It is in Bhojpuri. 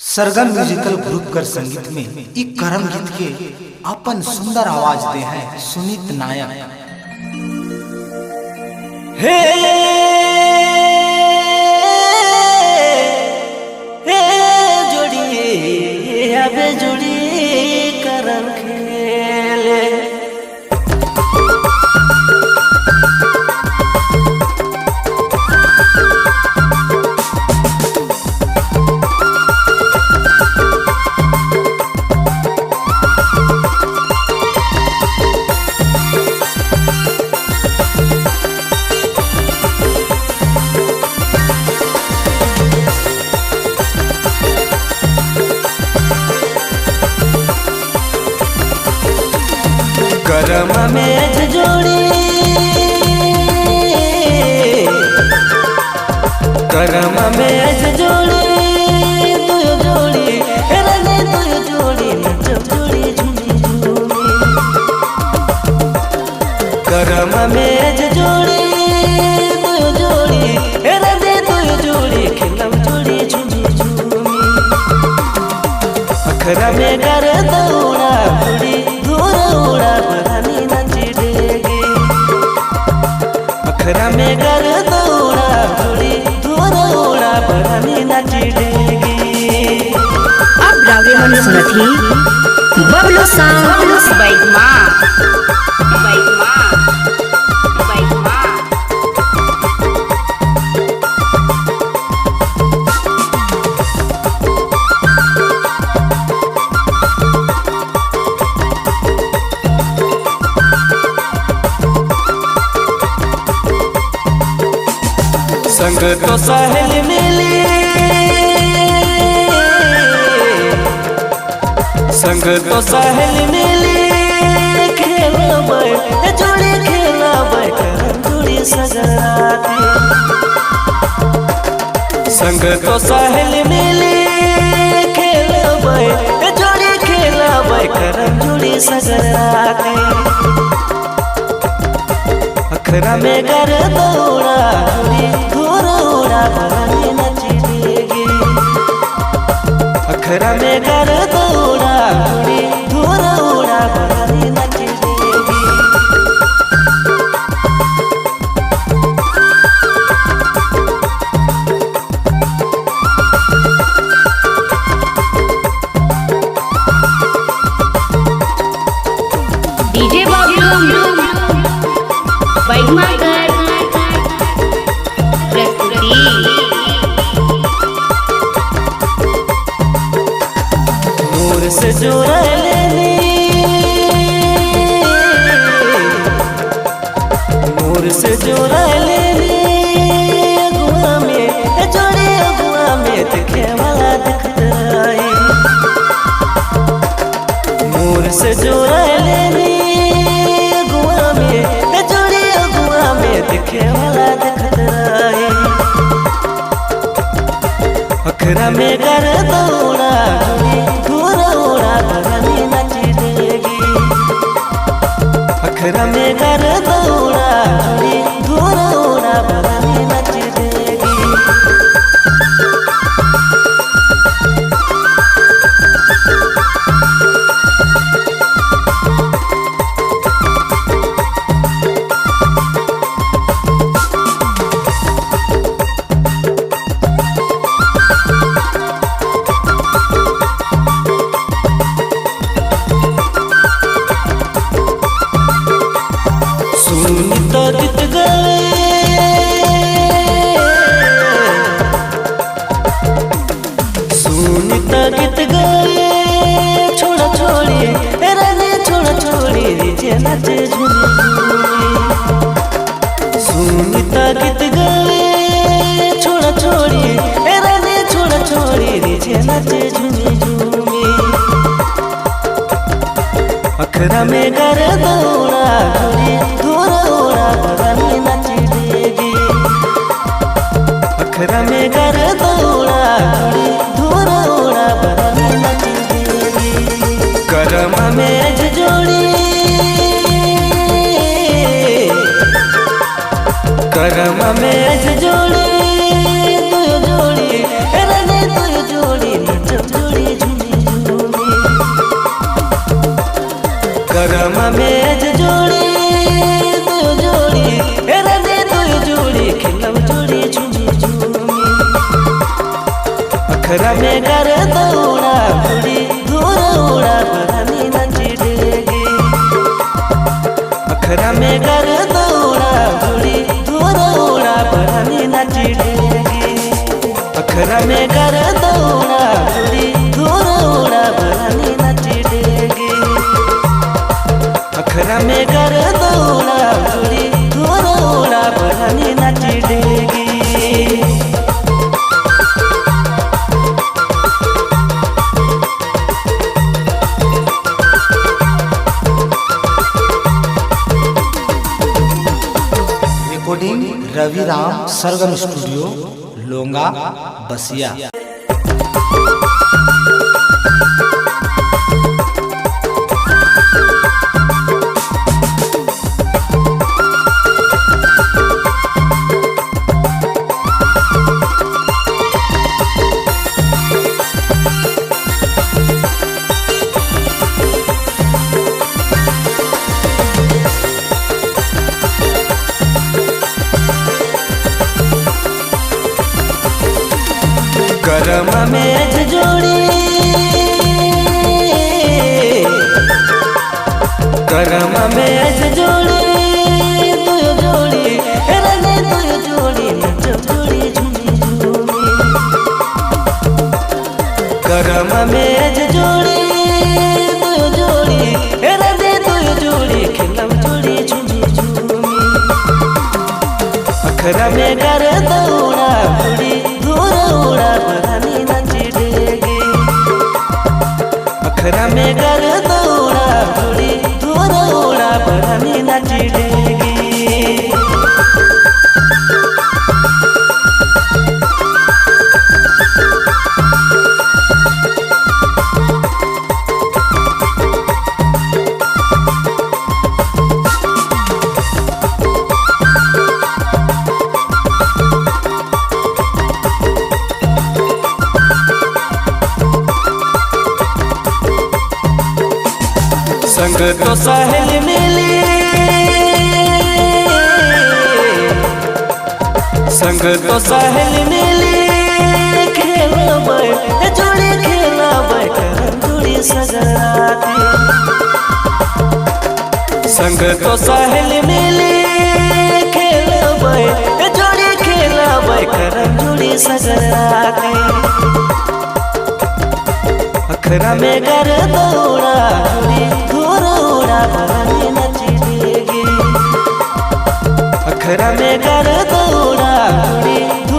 सरगम म्यूजिकल ग्रुप कर संगीत में एक करम गीत के अपन सुंदर आवाज दे हैं सुनीत नायक। हे हे जोड़ी अबे जोड़ी करम खेले करम में जोड़ी करम में जोड़ी तुय जोड़ी रंगे तुय जोड़ी नचब जोड़ी झूमी झूमी करम में जोड़ी तुय जोड़ी रंगे तुय जोड़ी खिलब जोड़ी झूमी झूमी अखरा में कर दौड़ा जोड़ी उड़ा बरानी नची देगी अखरा में कर दौड़ा थोड़ी दूर उड़ा बरानी नची देगी। अब रावे मन सुनत ही बबलू सांग बाइक माँ बाइक माँ बाइक माँ संग तो साहिल मिली संग तो साहिल मिली खेलब जोड़ी खेलब करम जोड़ी सजराती संग तो साहिल मिली खेलब जोड़ी खेलब करम जोड़ी सजराती अखरा में कर दौड़ा दूर उड़ा बरानी नची देगी अखरा में कर दौड़ा दूर उड़ा बरानी नची देगी। डीजे बबलू बाइक माँ कर प्रस्तुति नूर से जोड़ा लेनी नूर से जोड़ा लेनी अगुआ में जोड़ी अगुआ में दिखे वाला दिखताई नूर से जोड़ा लेनी अगुआ में जोड़ी अगुआ में दिखे वाला दिखताई अखरा में कर दौड़ा दूर उड़ा बरानी नची देगी अखरा में कर दौड़ा दूर उड़ा बरानी नची देगी। सुनीता गीत गावे सुनीता गीत गावे छोड़ा छोड़ी रानी छोड़ा छोड़ी रीजे नचे झूमी झूमी सुनीता गीत गावे छोड़ा छोड़ी रानी छोड़ा छोड़ी रीजे नचे झूमी झूमी अखरा में कर दौड़ा दूर उड़ा बरानी नची देगी अखरा में कर दौड़ा दूर उड़ा बरानी नची देगी। करम में जोड़ी करम में जोड़ी तुय जोड़ी रंगे तुय जोड़ी नचब में कर दौड़ा घुड़ी धूर उड़ा बरनी नची देगी अखरा में कर दौड़ा घुड़ी धूर उड़ा बरनी नची देगी अखरा में कर दौड़ा घुड़ी धूर उड़ा बरनी नची देगी अखरा में कर दौड़ा घुड़ी धूर उड़ा बरनी नची देगी रिकॉर्डिंग रविराम सरगम स्टूडियो लोंगा बसिया। करम में जोड़ी करम में जोड़ी तू जोड़ी रने तू जोड़ी नचो जोड़ी झूमी झूमी करम में जोड़ी तू जोड़ी रने तू जोड़ी खिलम जोड़ी झूमी झूमी अखरा में कर दौड़ा घुड़ी धूर उड़ा बरनी नची देगी अखरा में कर दौड़ा घुड़ी धूर उड़ा बरनी नची देगी संग तो साहिल मिली संग तो साहिल मिली खेलब जोड़ी खेलब करम जोड़ी सजराती संग तो साहिल मिली खेलब जोड़ी खेलब करम जोड़ी सजराती अखरा में कर दौड़ा घुड़ी धूर उड़ा बरनी नची देगी अखरा में कर दौड़ा घुड़ी